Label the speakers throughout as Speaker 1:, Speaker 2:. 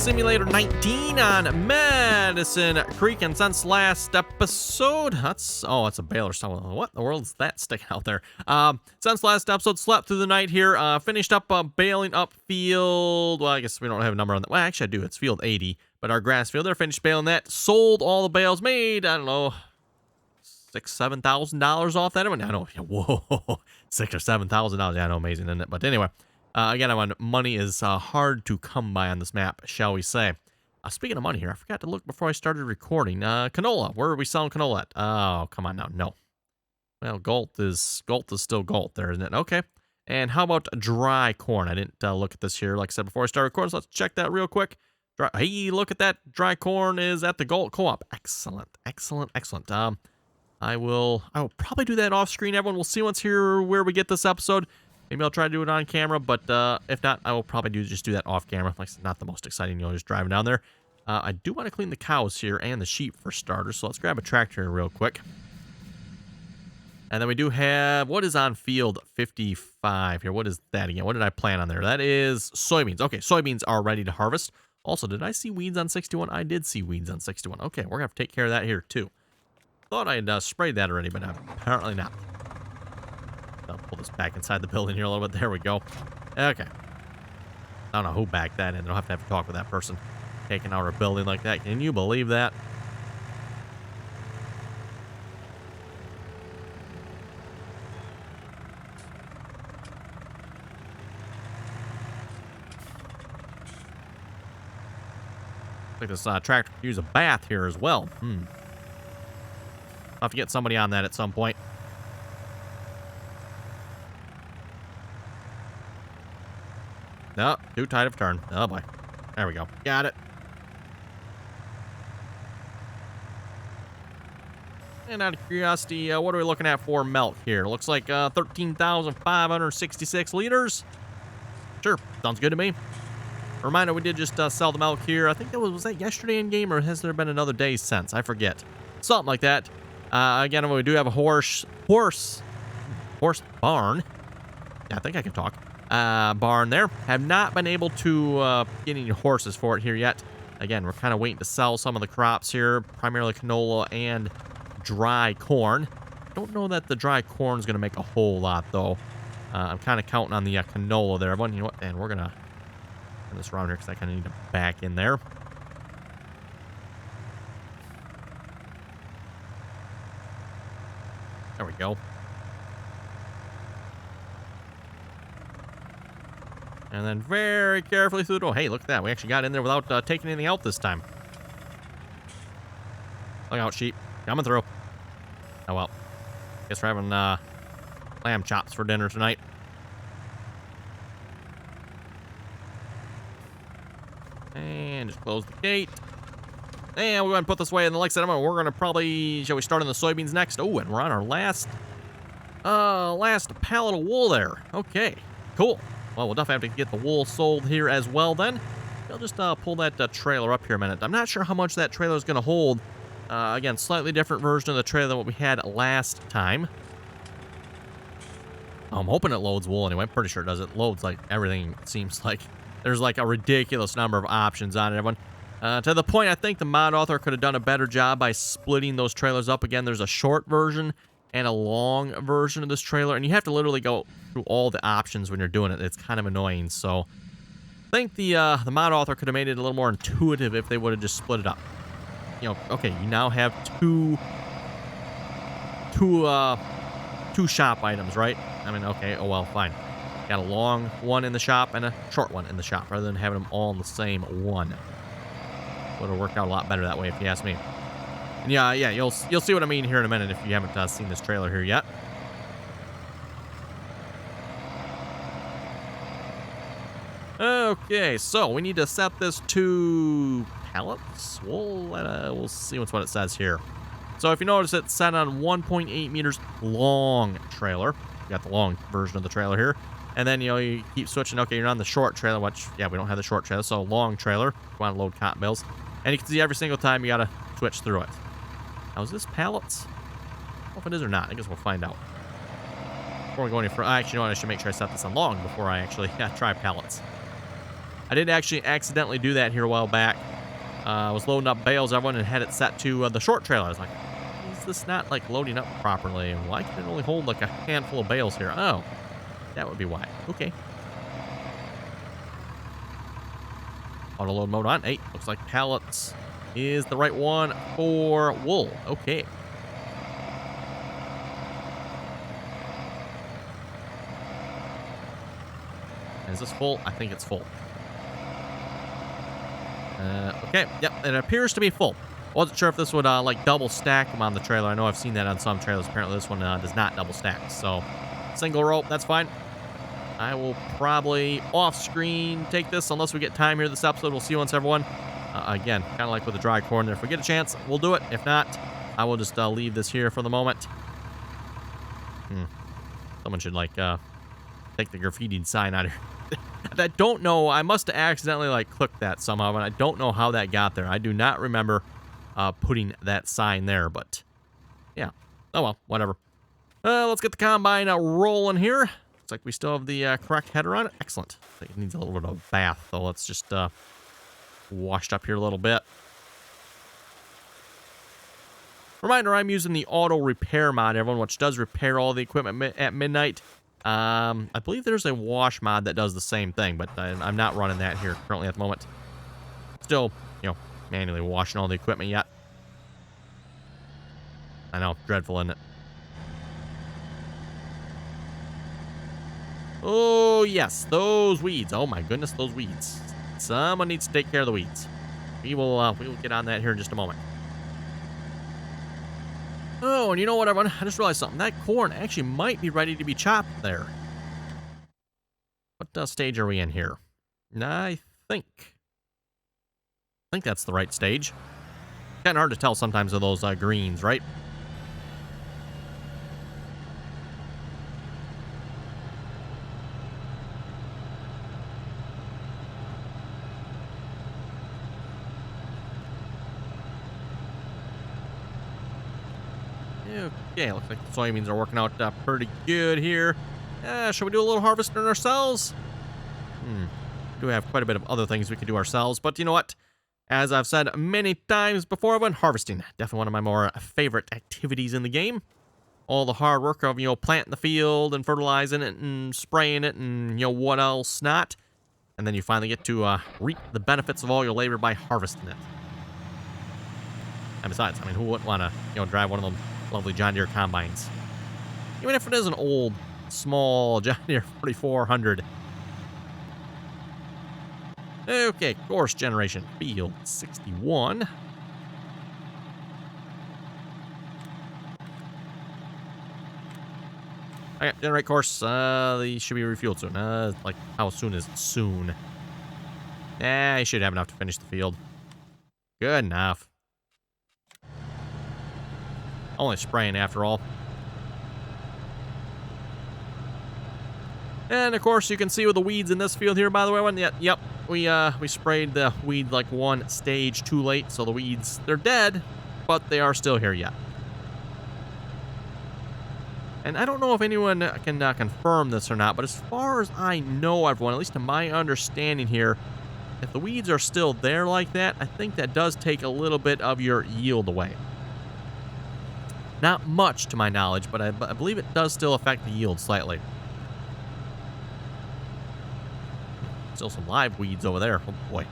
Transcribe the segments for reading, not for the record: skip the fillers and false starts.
Speaker 1: Simulator 19 on Madison Creek, and since last episode, it's a baler. So what in the world is that sticking out there? Since last episode, slept through the night here, finished up bailing up field. Well, I guess we don't have a number on that. Well, actually I do. It's field 80, but our grass field there, finished bailing that, sold all the bales, made, I don't know, $6,000-7,000 off that one. I know, whoa, $6,000 or $7,000. Yeah, I know, amazing, isn't it? But anyway. Again, money is hard to come by on this map, shall we say. Speaking of money here, I forgot to look before I started recording. Canola, where are we selling canola at? Oh, come on now, no. Well, Galt is still Galt there, isn't it? Okay. And how about dry corn? I didn't look at this here, like I said, before I started recording, so let's check that real quick. Hey, look at that. Dry corn is at the Galt Co-op. Excellent, excellent, excellent. I will probably do that off screen. Everyone will see once here where we get this episode. Maybe I'll try to do it on camera, but if not, I will probably just do that off camera. Like, it's not the most exciting, just driving down there. I do want to clean the cows here and the sheep for starters, so let's grab a tractor here real quick. And then we do have, what is on field 55 here? What is that again? What did I plan on there? That is soybeans. Okay, soybeans are ready to harvest. Also, did I see weeds on 61? I did see weeds on 61. Okay, we're going to have to take care of that here too. Thought I had sprayed that already, but apparently not. I'll pull this back inside the building here a little bit. There we go. Okay. I don't know who backed that in. I'll have to talk with that person taking out our building like that. Can you believe that? I think this tractor could use a bath here as well. I'll have to get somebody on that at some point. No, too tight of a turn. Oh, boy. There we go. Got it. And out of curiosity, what are we looking at for milk here? Looks like 13,566 liters. Sure. Sounds good to me. Reminder, we did just sell the milk here. I think that was that yesterday in game, or has there been another day since? I forget. Something like that. Again, we do have a horse barn. Yeah, I think I can talk. Barn there. Have not been able to get any horses for it here yet. Again, we're kind of waiting to sell some of the crops here, primarily canola and dry corn. Don't know that the dry corn is going to make a whole lot, though. I'm kind of counting on the canola there. Everyone, you know what? And we're going to turn this around here because I kind of need to back in there. There we go. And then very carefully through the door. Hey, look at that. We actually got in there without taking anything out this time. Look out, sheep. Coming through. Oh, well. Guess we're having lamb chops for dinner tonight. And just close the gate. And we're going to put this away. And like I said, we're going to probably... Shall we start on the soybeans next? Oh, and we're on our last pallet of wool there. Okay, cool. Well, we'll definitely have to get the wool sold here as well then. I'll just pull that trailer up here a minute. I'm not sure how much that trailer is going to hold. Again, slightly different version of the trailer than what we had last time. I'm hoping it loads wool anyway. I'm pretty sure it does. It loads like everything, it seems like. There's like a ridiculous number of options on it, everyone. To the point, I think the mod author could have done a better job by splitting those trailers up. Again, there's a short version and a long version of this trailer, and you have to literally go through all the options when you're doing it. It's kind of annoying, so I think the mod author could have made it a little more intuitive if they would have just split it up. You know, okay, you now have two shop items, right? I mean, okay, oh well, fine. Got a long one in the shop and a short one in the shop, rather than having them all in the same one. Would have worked out a lot better that way, if you ask me. And yeah, you'll see what I mean here in a minute if you haven't seen this trailer here yet. Okay, so we need to set this to pallets. We'll see what it says here. So if you notice, it's set on 1.8 meters long trailer. You got the long version of the trailer here. And then, you keep switching. Okay, you're on the short trailer, which, yeah, we don't have the short trailer, so long trailer. You want to load cotton bales. And you can see every single time you got to switch through it. Now, is this pallets? I don't know if it is or not. I guess we'll find out. Before we go any further, actually, you know what? I should make sure I set this on long before I actually try pallets. I I did actually accidentally do that here a while back. I was loading up bales, everyone, and had it set to the short trailer. I was like, is this not, like, loading up properly? Why can it only hold, like, a handful of bales here? Oh, that would be why. Okay. Auto load mode on. Hey, looks like pallets is the right one for wool. Okay. Is this full? I think it's full. Okay, yep, it appears to be full. Wasn't sure if this would, like, double stack them on the trailer. I know I've seen that on some trailers. Apparently this one does not double stack. So, single row, that's fine. I will probably off-screen take this unless we get time here this episode. We'll see you once, everyone. Again, kind of like with the dry corn there. If we get a chance, we'll do it. If not, I will just leave this here for the moment. Someone should, like, take the graffitied sign out of here. I don't know. I must have accidentally, like, clicked that somehow, and I don't know how that got there. I do not remember putting that sign there, but yeah. Oh, well, whatever. Let's get the combine rolling here. Looks like we still have the correct header on it. Excellent. I think it needs a little bit of a bath, so let's just wash it up here a little bit. Reminder, I'm using the auto repair mod, everyone, which does repair all the equipment at midnight. I believe there's a wash mod that does the same thing, but I'm not running that here currently at the moment. Still, you know, manually washing all the equipment yet. I know, dreadful, isn't it? Oh, yes, those weeds. Oh, my goodness, those weeds. Someone needs to take care of the weeds. We will get on that here in just a moment. Oh, and you know what, everyone? I just realized something. That corn actually might be ready to be chopped there. What stage are we in here? I think that's the right stage. Kind of hard to tell sometimes with those greens, right? Okay, looks like the soybeans are working out pretty good here. Should we do a little harvesting ourselves? We do have quite a bit of other things we could do ourselves, but you know what? As I've said many times before, when harvesting, definitely one of my more favorite activities in the game. All the hard work of, you know, planting the field and fertilizing it and spraying it and, you know, what else not. And then you finally get to reap the benefits of all your labor by harvesting it. And besides, I mean, who wouldn't want to, you know, drive one of them lovely John Deere combines? Even if it is an old, small John Deere 4400. Okay, course generation, field 61. Okay, generate course. These should be refueled soon. Like, how soon is it soon? You should have enough to finish the field. Good enough. Only spraying after all. And of course, you can see with the weeds in this field here, by the way, yep, we sprayed the weed like one stage too late, so the weeds, they're dead, but they are still here yet. And I don't know if anyone can confirm this or not, but as far as I know, everyone, at least to my understanding here, if the weeds are still there like that, I think that does take a little bit of your yield away. Not much to my knowledge, but I believe it does still affect the yield slightly. Still some live weeds over there. Oh boy.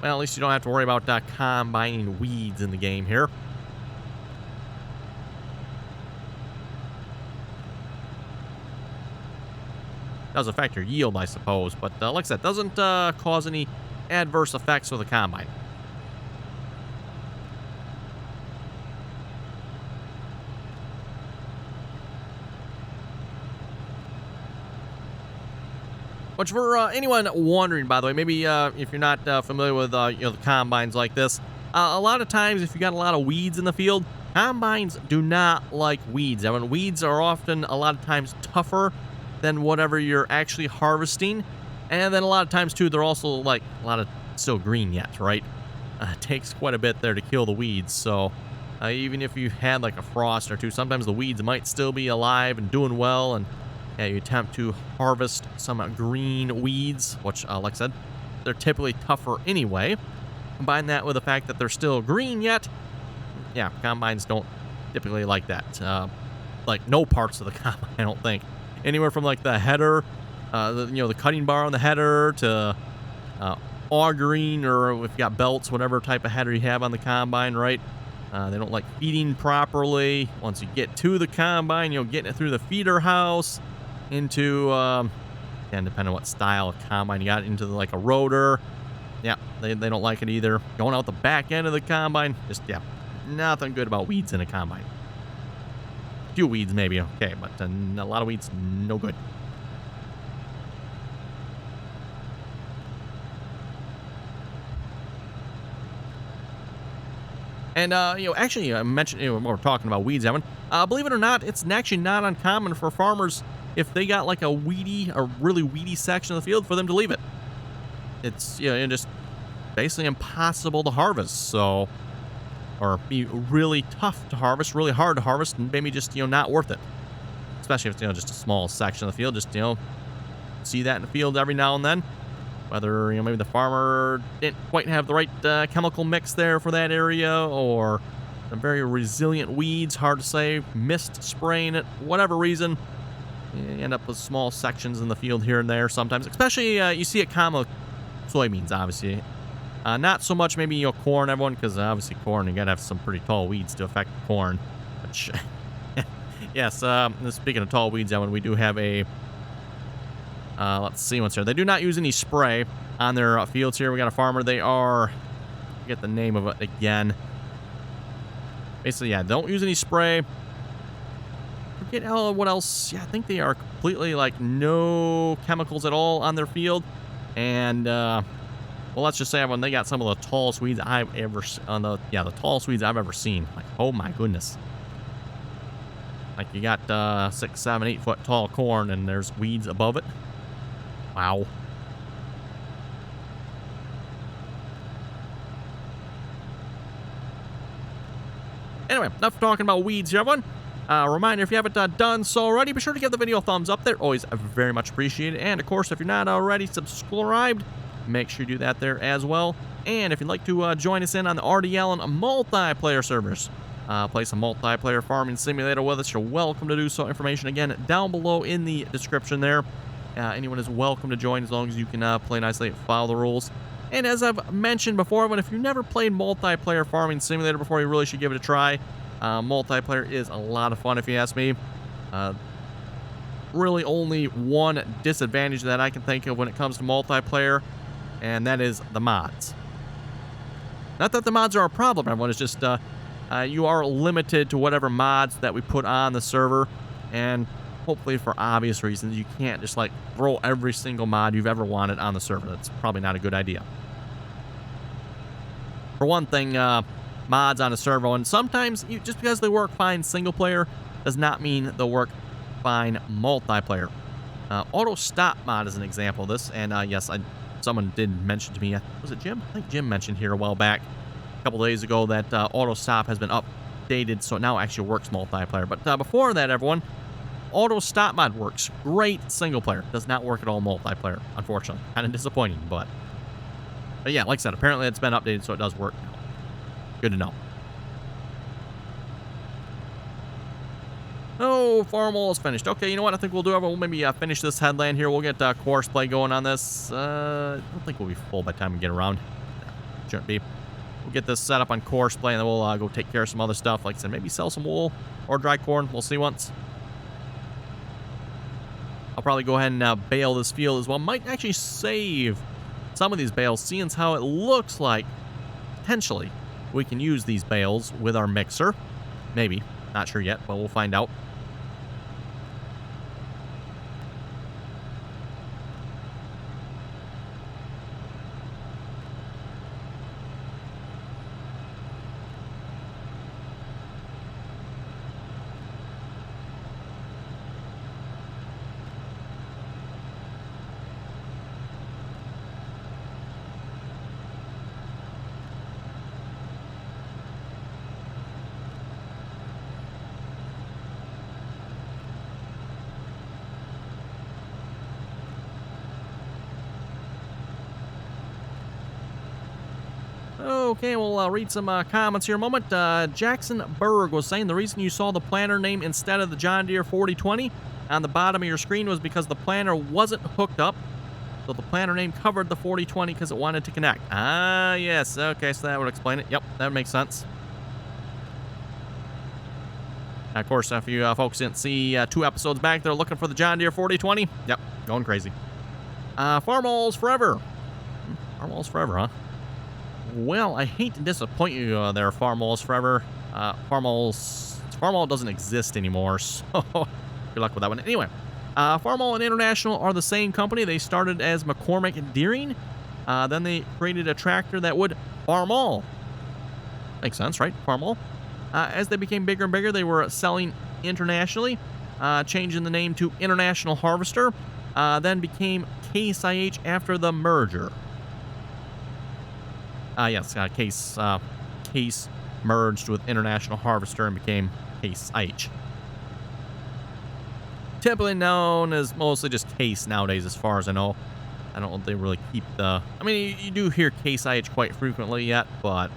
Speaker 1: Well, at least you don't have to worry about combining weeds in the game here. Does affect your yield, I suppose, but like I said, doesn't cause any adverse effects with the combine. Which for anyone wondering, by the way, maybe if you're not familiar with you know, the combines like this, a lot of times if you got a lot of weeds in the field, combines do not like weeds. I mean, weeds are often a lot of times tougher than whatever you're actually harvesting, and then a lot of times too, they're also like a lot of still green yet, right? It takes quite a bit there to kill the weeds, so Even if you had like a frost or two, sometimes the weeds might still be alive and doing well, and yeah, you attempt to harvest some green weeds, which, like I said, they're typically tougher anyway. Combine that with the fact that they're still green yet, yeah, combines don't typically like that. Like no parts of the combine, I don't think. Anywhere from like the header, the cutting bar on the header to augering, or if you got belts, whatever type of header you have on the combine, right? They don't like feeding properly. Once you get to the combine, getting it through the feeder house into, and depending on what style of combine you got, into like a rotor. Yeah, they don't like it either. Going out the back end of the combine, just, yeah, nothing good about weeds in a combine. A few weeds maybe okay, but a lot of weeds, no good. And, actually, I mentioned, we're talking about weeds, Evan. Believe it or not, it's actually not uncommon for farmers, if they got like a really weedy section of the field, for them to leave it. It's, just basically impossible to harvest, so, or be really tough to harvest, really hard to harvest, and maybe just, not worth it. Especially if it's, just a small section of the field, just, see that in the field every now and then. Whether, maybe the farmer didn't quite have the right chemical mix there for that area, or some very resilient weeds, hard to say, missed spraying it, whatever reason. You end up with small sections in the field here and there sometimes. Especially, you see it common with soybeans, obviously. Not so much maybe, corn, everyone, because obviously corn, you got to have some pretty tall weeds to affect corn. Which, yes, speaking of tall weeds, everyone, we do have a... let's see what's here. They do not use any spray on their fields here. We got a farmer. They are... I forget the name of it again. Basically, yeah, don't use any spray. Forget what else. Yeah, I think they are completely, like, no chemicals at all on their field. And, well, let's just say when they got some of the tallest weeds I've ever... the tallest weeds I've ever seen. Like, oh my goodness. Like, you got 6, 7, 8 foot tall corn, and there's weeds above it. Wow. Anyway, enough talking about weeds here, everyone. Reminder, if you haven't done so already, be sure to give the video a thumbs up there. Always very much appreciated. And, of course, if you're not already subscribed, make sure you do that there as well. And if you'd like to join us in on the RDAllen multiplayer servers, play some multiplayer farming simulator with us, you're welcome to do so. Information, again, down below in the description there. Anyone is welcome to join as long as you can play nicely and follow the rules. And as I've mentioned before, but if you've never played multiplayer farming simulator before, you really should give it a try. Multiplayer is a lot of fun, if you ask me. Really only one disadvantage that I can think of when it comes to multiplayer, and that is the mods. Not that the mods are a problem, everyone. It's just you are limited to whatever mods that we put on the server, and hopefully for obvious reasons, you can't just like throw every single mod you've ever wanted on the server. That's probably not a good idea. For one thing, mods on a server, and sometimes just because they work fine single player does not mean they'll work fine multiplayer. Auto stop mod is an example of this, and yes, someone did mention to me, was it Jim? I think Jim mentioned here a while back, a couple days ago, that auto stop has been updated, so it now actually works multiplayer. But before that, everyone, auto stop mod works great single player. Does not work at all multiplayer, unfortunately. Kind of disappointing, but yeah, like I said, apparently it's been updated, so it does work now. Good to know. Oh, farm wall is finished. Okay, you know what I think we'll do? We'll maybe finish this headland here. We'll get Courseplay going on this. I don't think we'll be full by the time we get around. Shouldn't be. We'll get this set up on Courseplay, and then we'll go take care of some other stuff. Like I said, maybe sell some wool or dry corn. We'll see once. I'll probably go ahead and bale this field as well. Might actually save some of these bales, seeing as how it looks like potentially we can use these bales with our mixer. Maybe. Not sure yet, but we'll find out. Okay, we'll read some comments here in a moment. Jackson Berg was saying the reason you saw the planner name instead of the John Deere 4020 on the bottom of your screen was because the planner wasn't hooked up. So the planner name covered the 4020 because it wanted to connect. Ah, yes. Okay, so that would explain it. Yep, that would make sense. Of course, if you folks didn't see 2 episodes back, they're looking for the John Deere 4020. Yep, going crazy. Farmalls Forever. Farmalls Forever, huh? Well, I hate to disappoint you there, Farmalls Forever. Farmall doesn't exist anymore, so good luck with that one. Anyway, Farmall and International are the same company. They started as McCormick Deering. Then they created a tractor that would Farmall. Makes sense, right? Farmall. As they became bigger and bigger, they were selling internationally, changing the name to International Harvester, then became Case IH after the merger. Yes, Case merged with International Harvester and became Case IH. Typically known as mostly just Case nowadays, as far as I know. I don't know if they really keep the... I mean, you do hear Case IH quite frequently yet, but...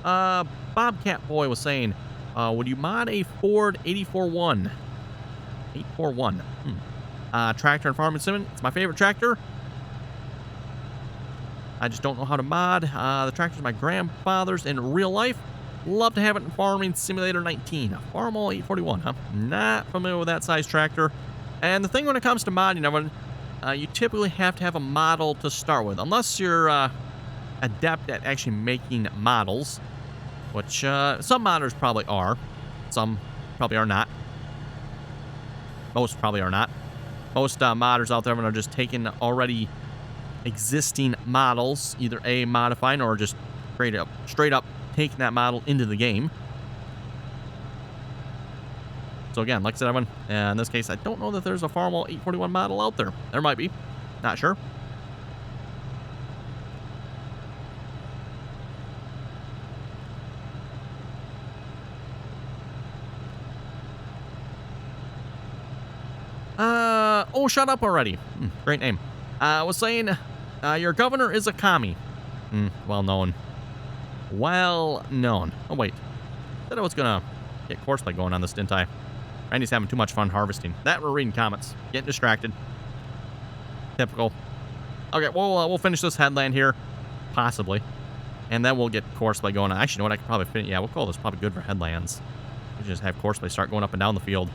Speaker 1: Bobcat Boy was saying, would you mod a Ford 841? 841. Tractor and farming sim. It's my favorite tractor. I just don't know how to mod. The tractor's my grandfather's in real life. Love to have it in Farming Simulator 19. Farmall 841, huh? Not familiar with that size tractor. And the thing when it comes to modding, everyone, you typically have to have a model to start with. Unless you're adept at actually making models. Which some modders probably are. Some probably are not. Most probably are not. Most modders out there are just taking already existing models, either A, modifying, or just straight up taking that model into the game. So again, like I said, everyone, in this case, I don't know that there's a Farmall 841 model out there. There might be. Not sure. Oh, shut up already. Great name. Was saying, your governor is a commie. Well known. Well known. Oh, wait. I said I was gonna get Courseplay going on this, didn't I? Randy's having too much fun harvesting. That we're reading comments. Getting distracted. Typical. Okay, we'll finish this headland here. Possibly. And then we'll get Courseplay going. Actually, you know what? I could probably finish. Yeah, we'll call this probably good for headlands. We just have Courseplay start going up and down the field.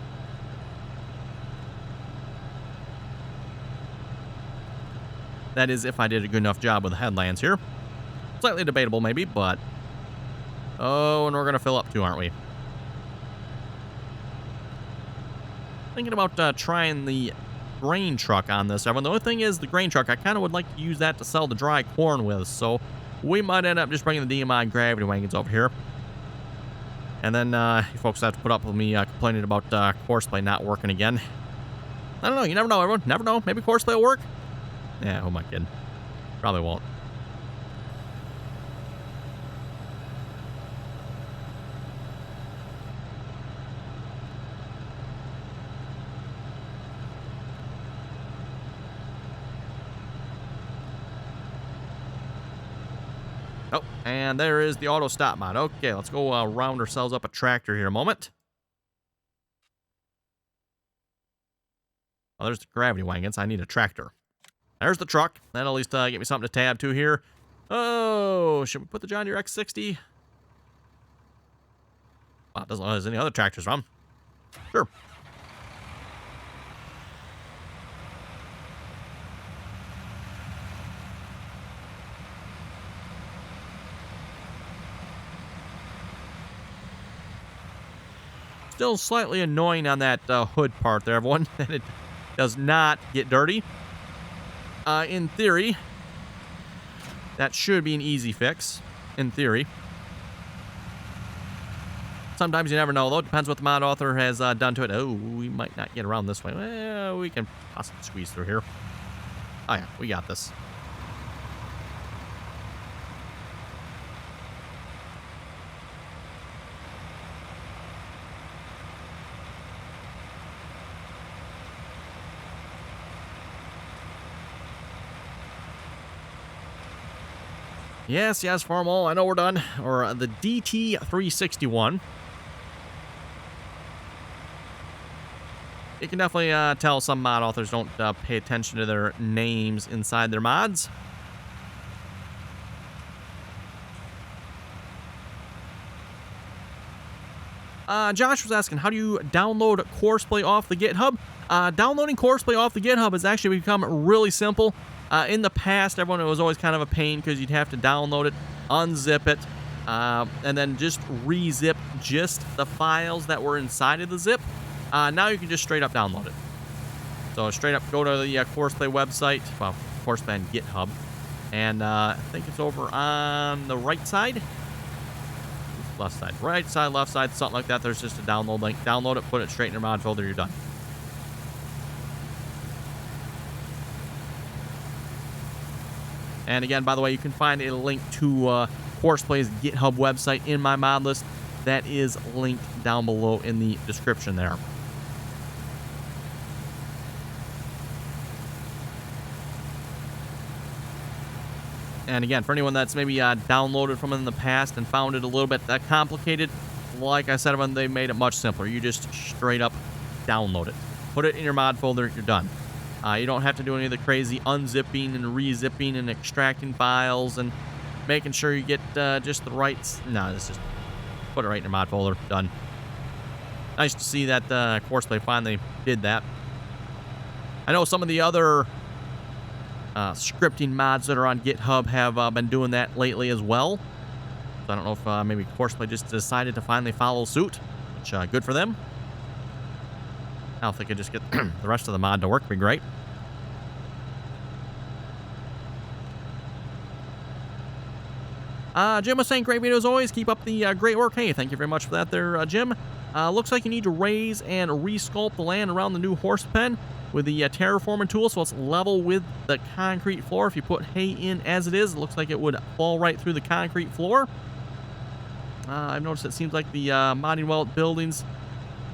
Speaker 1: That is, if I did a good enough job with the headlands here. Slightly debatable, maybe, but... Oh, and we're going to fill up too, aren't we? Thinking about trying the grain truck on this, everyone. The only thing is, the grain truck, I kind of would like to use that to sell the dry corn with, so we might end up just bringing the DMI gravity wagons over here. And then you folks have to put up with me complaining about Courseplay not working again. I don't know. You never know, everyone. Never know. Maybe Courseplay will work. Yeah, who am I kidding? Probably won't. Oh, and there is the auto stop mod. Okay, let's go round ourselves up a tractor here a moment. Oh, there's the gravity wagons. I need a tractor. There's the truck. That'll at least get me something to tab to here. Oh, should we put the John Deere X60? Wow, it doesn't look like there's any other tractors from. Sure. Still slightly annoying on that hood part there, everyone. That it does not get dirty. In theory, that should be an easy fix. In theory. Sometimes you never know, though. It depends what the mod author has done to it. Oh, we might not get around this way. Well, we can possibly squeeze through here. Oh, yeah, we got this. Yes, yes, farm all. I know we're done. Or the DT361. You can definitely tell some mod authors don't pay attention to their names inside their mods. Josh was asking, how do you download Courseplay off the GitHub? Downloading Courseplay off the GitHub has actually become really simple. In the past, everyone, it was always kind of a pain because you'd have to download it, unzip it, and then just re-zip just the files that were inside of the zip. Now you can just straight up download it. So straight up go to the Courseplay website, well, Courseplay and GitHub, and I think it's over on the right side. Left side, right side, left side, something like that. There's just a download link. Download it, put it straight in your mod folder, you're done. And again, by the way, you can find a link to Courseplay's GitHub website in my mod list. That is linked down below in the description there. And again, for anyone that's maybe downloaded from it in the past and found it a little bit complicated, like I said, when they made it much simpler. You just straight up download it. Put it in your mod folder, you're done. You don't have to do any of the crazy unzipping and re-zipping and extracting files and making sure you get just the right... No, it's just put it right in your mod folder, done. Nice to see that Courseplay finally did that. I know some of the other... scripting mods that are on GitHub have been doing that lately as well. So I don't know if maybe Courseplay just decided to finally follow suit, which good for them. Now if they could just get the rest of the mod to work, would be great. Jim was saying, great video as always. Keep up the great work. Hey, thank you very much for that there, Jim. Looks like you need to raise and resculpt the land around the new horse pen with the terraforming tool, so it's level with the concrete floor. If you put hay in as it is, it looks like it would fall right through the concrete floor. I've noticed it seems like the modding well buildings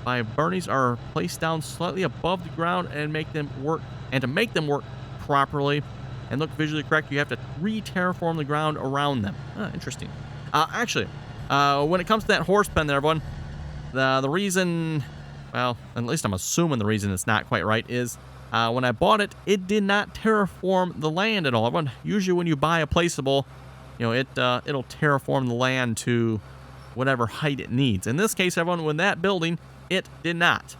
Speaker 1: by Bernie's are placed down slightly above the ground and make them work. And to make them work properly and look visually correct, you have to re-terraform the ground around them. Interesting. Actually, when it comes to that horse pen there, everyone, the reason... Well, at least I'm assuming the reason it's not quite right is when I bought it, it did not terraform the land at all. Everyone, usually when you buy a placeable, you know, it'll terraform the land to whatever height it needs. In this case, everyone, when that building, it did not.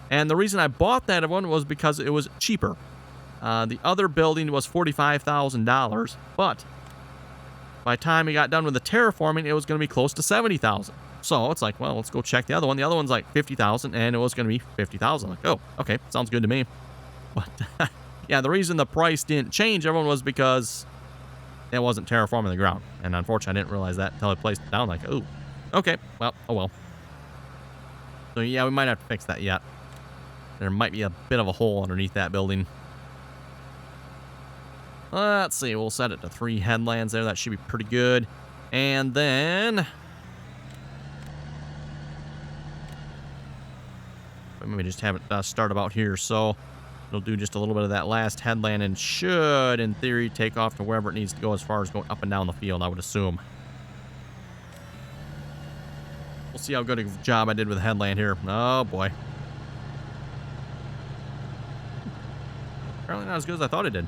Speaker 1: And the reason I bought that, everyone, was because it was cheaper. The other building was $45,000, but by the time we got done with the terraforming, it was going to be close to $70,000. So it's like, well, let's go check the other one. The other one's like $50,000, and it was going to be $50,000. Like, oh, okay, sounds good to me. But yeah, the reason the price didn't change, everyone, was because it wasn't terraforming the ground. And unfortunately, I didn't realize that until I placed it down. Like, oh, okay, well, oh well. So yeah, we might have to fix that yet. There might be a bit of a hole underneath that building. Let's see, we'll set it to 3 headlands there. That should be pretty good. And then... maybe just have it start about here, so it'll do just a little bit of that last headland and should, in theory, take off to wherever it needs to go as far as going up and down the field, I would assume. We'll see how good a job I did with the headland here. Oh, boy. Apparently not as good as I thought it did.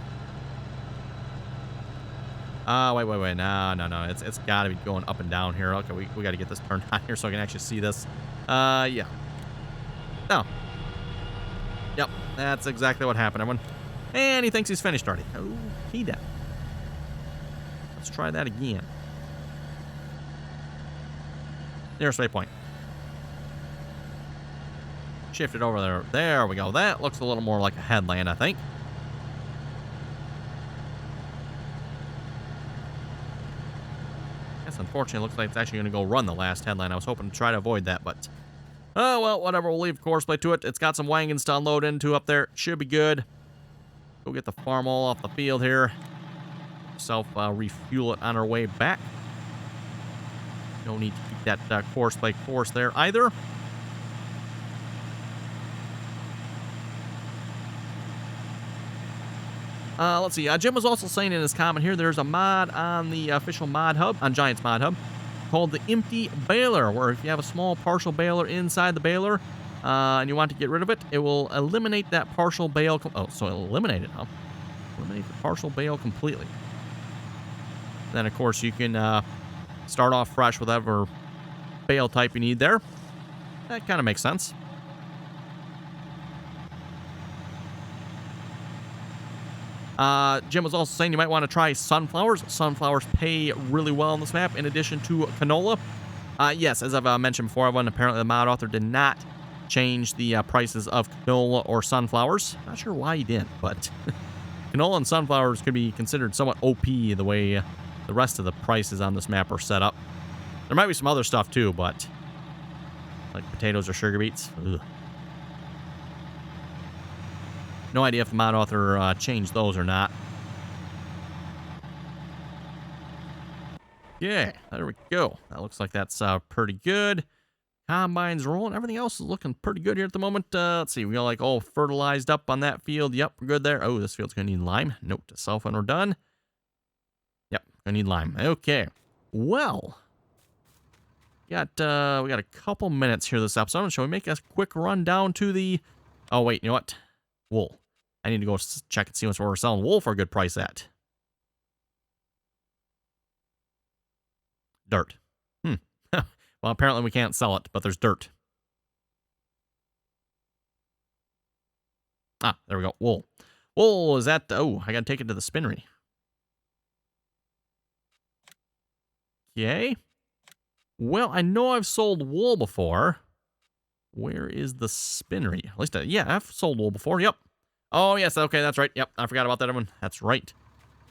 Speaker 1: Wait. No. It's got to be going up and down here. Okay, we got to get this turned on here so I can actually see this. Yeah. Oh. Yep, that's exactly what happened, everyone. And he thinks he's finished already. Oh, he did. Let's try that again. Nearest waypoint. Shift it over there. There we go. That looks a little more like a headland, I think. Yes, unfortunately, it looks like it's actually going to go run the last headland. I was hoping to try to avoid that, but... oh, well, whatever. We'll leave Courseplay to it. It's got some wagons to unload into up there. Should be good. Go get the farm all off the field here. Refuel it on our way back. No need to keep that Courseplay course there either. Let's see. Jim was also saying in his comment here, there's a mod on the official mod hub, on Giants mod hub, called the empty baler, where if you have a small partial baler inside the baler, and you want to get rid of it, it will eliminate that partial bale. Oh, so it'll eliminate it, huh? Eliminate the partial bale completely. Then, of course, you can start off fresh with whatever bale type you need there. That kind of makes sense. Jim was also saying you might want to try sunflowers. Sunflowers pay really well on this map in addition to canola. Yes, as I've mentioned before, apparently the mod author did not change the prices of canola or sunflowers. Not sure why he didn't, but canola and sunflowers could be considered somewhat OP the way the rest of the prices on this map are set up. There might be some other stuff too, but like potatoes or sugar beets. Ugh. No idea if the mod author changed those or not. Yeah, there we go. That looks like that's pretty good. Combine's rolling. Everything else is looking pretty good here at the moment. Let's see. We got like all fertilized up on that field. Yep, we're good there. Oh, this field's going to need lime. Note to self when we're done. Yep, going to need lime. Okay. Well, we got a couple minutes here this episode. Shall we make a quick run down to the... Oh, wait. You know what? Wool. I need to go check and see where we're selling wool for a good price at. Dirt. Well, apparently we can't sell it, but there's dirt. Ah, there we go. Wool. Wool is at... Oh, I gotta take it to the spinnery. Okay. Well, I know I've sold wool before. Where is the spinnery? At least, yeah, I've sold wool before. Yep. Oh, yes. Okay, that's right. Yep, I forgot about that one. That's right.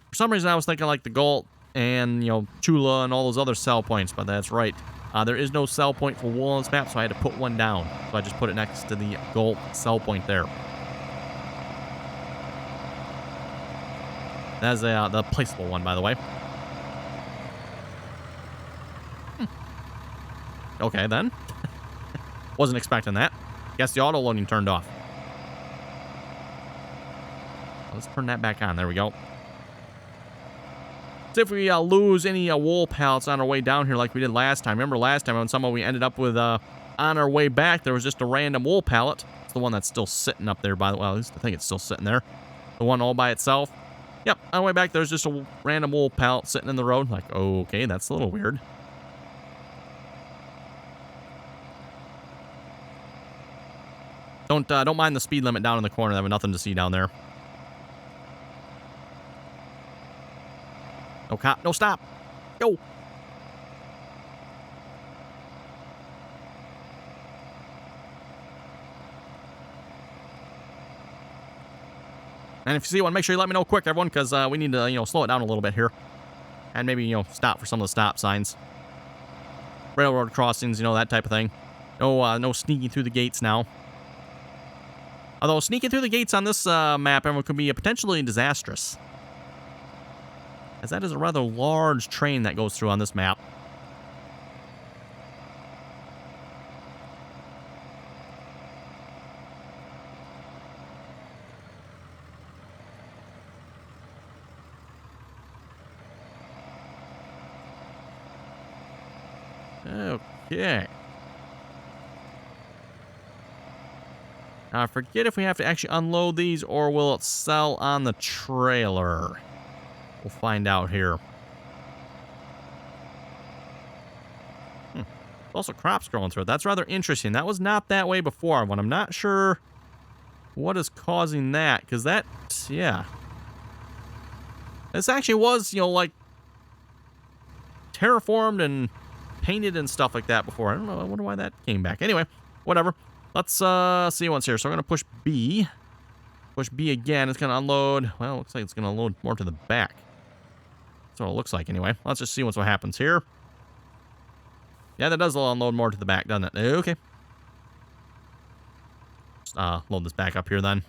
Speaker 1: For some reason, I was thinking like the Galt and, Chula and all those other sell points, but that's right. There is no sell point for wool on this map, so I had to put one down. So I just put it next to the Galt sell point there. That's the placeable one, by the way. Okay, then. Wasn't expecting that. Guess the auto loading turned off. Let's turn that back on. There we go. See if we lose any wool pallets on our way down here like we did last time. Remember last time when somehow we ended up with, on our way back, there was just a random wool pallet. It's the one that's still sitting up there, by the way. Well, at least I think it's still sitting there. The one all by itself. Yep, on the way back, there's just a random wool pallet sitting in the road. Like, okay, that's a little weird. Don't mind the speed limit down in the corner. I have nothing to see down there. No cop, no stop. Go. And if you see one, make sure you let me know quick, everyone, because we need to, slow it down a little bit here. And maybe, stop for some of the stop signs. Railroad crossings, that type of thing. No sneaking through the gates now. Although sneaking through the gates on this map, everyone, could be potentially disastrous. As that is a rather large train that goes through on this map. Okay. Now, I forget if we have to actually unload these or will it sell on the trailer. We'll find out here. Also crops growing through it. That's rather interesting. That was not that way before, but I'm not sure what is causing that. Because that, yeah. This actually was, like, terraformed and painted and stuff like that before. I don't know. I wonder why that came back. Anyway, whatever. Let's see what's here. So I'm going to push B. Push B again. It's going to unload. Well, it looks like it's going to load more to the back. That's what it looks like anyway. Let's just see what happens here. Yeah, that does unload more to the back, doesn't it? Okay. Just, load this back up here then.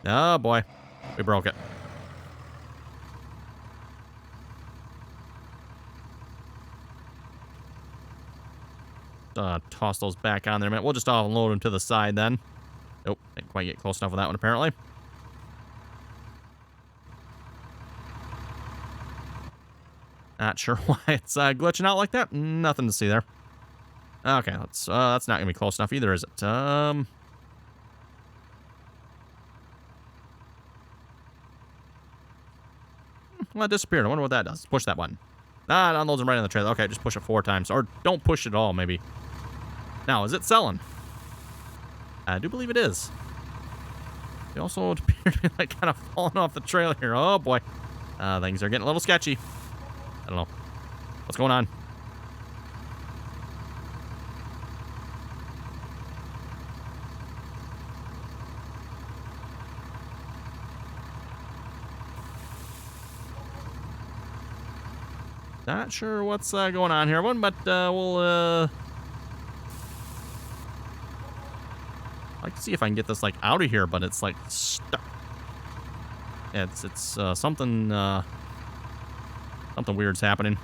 Speaker 1: Oh, boy. We broke it. Toss those back on there a minute. We'll just unload them to the side then. Nope, didn't quite get close enough with that one apparently. Not sure why it's glitching out like that. Nothing to see there. Okay, that's not gonna be close enough either, is it? Well, it disappeared. I wonder what that does. Push that button. Ah, it unloads them right in the trailer. Okay, just push it 4 times. Or don't push it at all, maybe. Now, is it selling? I do believe it is. They also appear to be like kind of falling off the trailer here. Oh boy. Things are getting a little sketchy. I don't know. What's going on? Not sure what's going on here, everyone, but we'll like to see if I can get this like out of here, but it's like stuck. Yeah, it's something something weird's happening.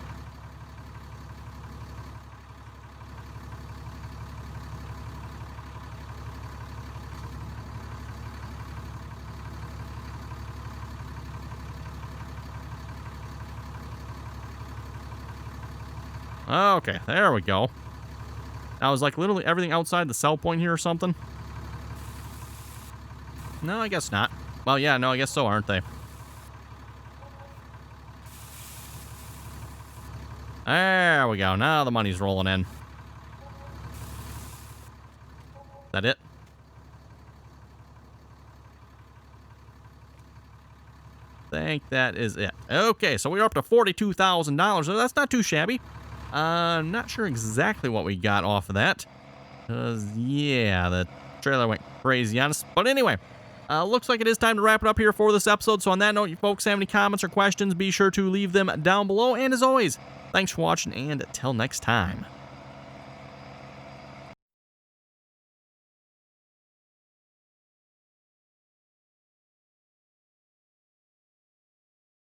Speaker 1: Okay, there we go. Now, is like literally everything outside the sell point here or something? No, I guess not. Well, yeah, no, I guess so, aren't they? There we go. Now the money's rolling in. Is that it? I think that is it. Okay, so we're up to $42,000. So that's not too shabby. I'm not sure exactly what we got off of that. Because, yeah, the trailer went crazy on us. But anyway, looks like it is time to wrap it up here for this episode. So on that note, you folks have any comments or questions, be sure to leave them down below. And as always, thanks for watching, and until next time.